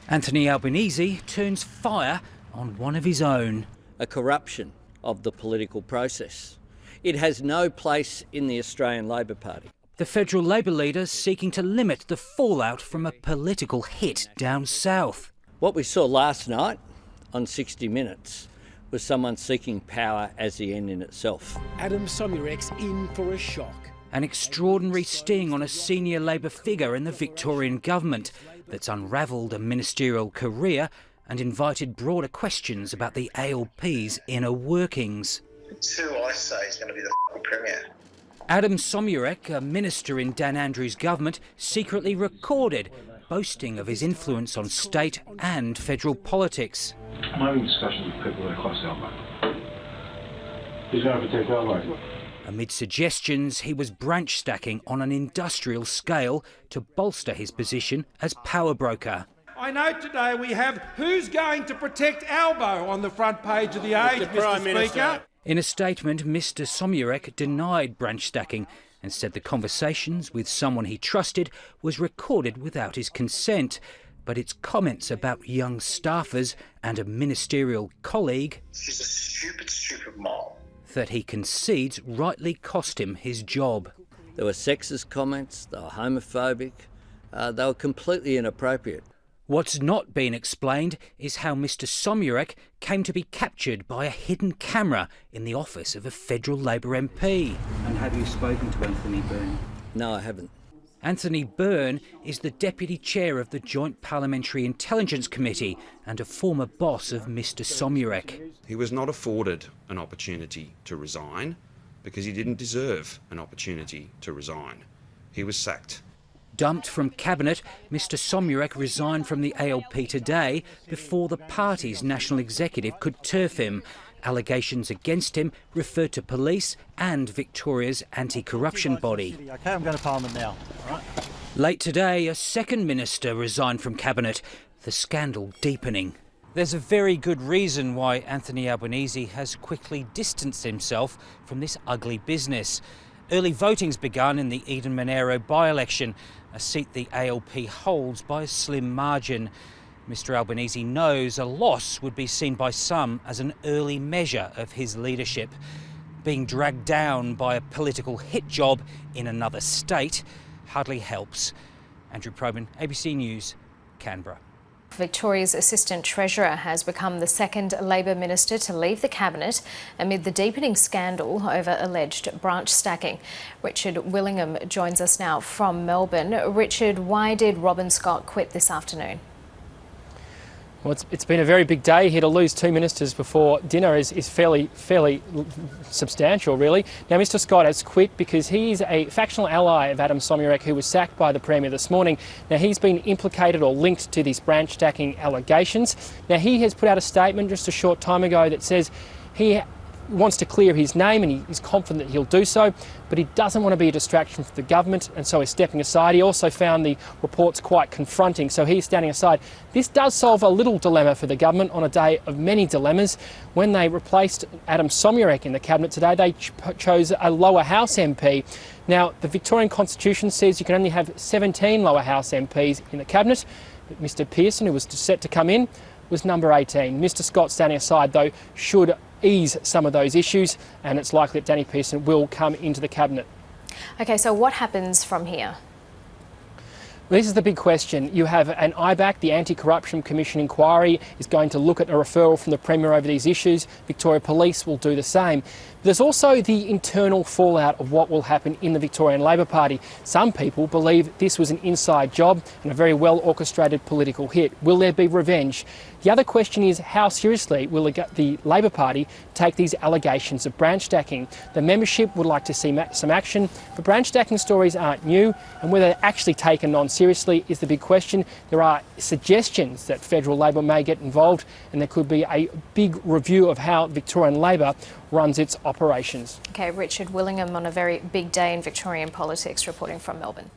Anthony Albanese turns fire on one of his own. A corruption of the political process. It has no place in the Australian Labor Party. The federal Labor leader seeking to limit the fallout from a political hit down south. What we saw last night on 60 Minutes was someone seeking power as the end in itself. Adem Somyurek's in for a shock. An extraordinary sting on a senior Labor figure in the Victorian government that's unravelled a ministerial career and invited broader questions about the ALP's inner workings. It's who I say is going to be the Premier. Adem Somyurek, a minister in Dan Andrews' government, secretly recorded boasting of his influence on state and federal politics. I'm having discussions with people that are close to Albo. Who's going to protect Albo? Amid suggestions he was branch stacking on an industrial scale to bolster his position as powerbroker. I know today we have "Who's going to protect Albo" on the front page of the Age, Mr Speaker. In a statement, Mr Somyurek denied branch stacking and said the conversations with someone he trusted was recorded without his consent. But its comments about young staffers and a ministerial colleague, She's a stupid mole, that he concedes rightly cost him his job. There were sexist comments, they were homophobic, they were completely inappropriate. What's not been explained is how Mr Somyurek came to be captured by a hidden camera in the office of a federal Labor MP. And have you spoken to Anthony Byrne? No, I haven't. Anthony Byrne is the Deputy Chair of the Joint Parliamentary Intelligence Committee and a former boss of Mr Somyurek. He was not afforded an opportunity to resign because he didn't deserve an opportunity to resign. He was sacked. Dumped from Cabinet, Mr Somyurek resigned from the ALP today before the party's national executive could turf him. Allegations against him referred to police and Victoria's anti-corruption body. OK, I'm going to Parliament now. All right. Late today, a second minister resigned from Cabinet, the scandal deepening. There's a very good reason why Anthony Albanese has quickly distanced himself from this ugly business. Early voting's begun in the Eden Monaro by-election, a seat the ALP holds by a slim margin. Mr Albanese knows a loss would be seen by some as an early measure of his leadership. Being dragged down by a political hit job in another state hardly helps. Andrew Probyn, ABC News, Canberra. Victoria's Assistant Treasurer has become the second Labor minister to leave the Cabinet amid the deepening scandal over alleged branch stacking. Richard Willingham joins us now from Melbourne. Richard, why did Robin Scott quit this afternoon? Well, it's been a very big day here. To lose two ministers before dinner is fairly substantial, really. Now, Mr Scott has quit because he's a factional ally of Adem Somyurek, who was sacked by the Premier this morning. Now, he's been implicated or linked to these branch stacking allegations. Now, he has put out a statement just a short time ago that says he wants to clear his name and he's confident that he'll do so, but he doesn't want to be a distraction for the government, and so he's stepping aside. He also found the reports quite confronting, so he's standing aside. This does solve a little dilemma for the government on a day of many dilemmas. When they replaced Adem Somyurek in the Cabinet today, they chose a lower house MP. Now, the Victorian Constitution says you can only have 17 lower house MPs in the Cabinet. But Mr Pearson, who was set to come in, was number 18. Mr Scott standing aside, though, should ease some of those issues, and it's likely that Danny Pearson will come into the Cabinet. OK, so what happens from here? This is the big question. You have an IBAC, the Anti-Corruption Commission inquiry, is going to look at a referral from the Premier over these issues. Victoria Police will do the same. There's also the internal fallout of what will happen in the Victorian Labor Party. Some people believe this was an inside job and a very well orchestrated political hit. Will there be revenge? The other question is, how seriously will the Labor Party take these allegations of branch stacking? The membership would like to see some action, but branch stacking stories aren't new, and whether they're actually taken on seriously is the big question. There are suggestions that federal Labor may get involved, and there could be a big review of how Victorian Labor runs its operations. OK, Richard Willingham on a very big day in Victorian politics, reporting from Melbourne.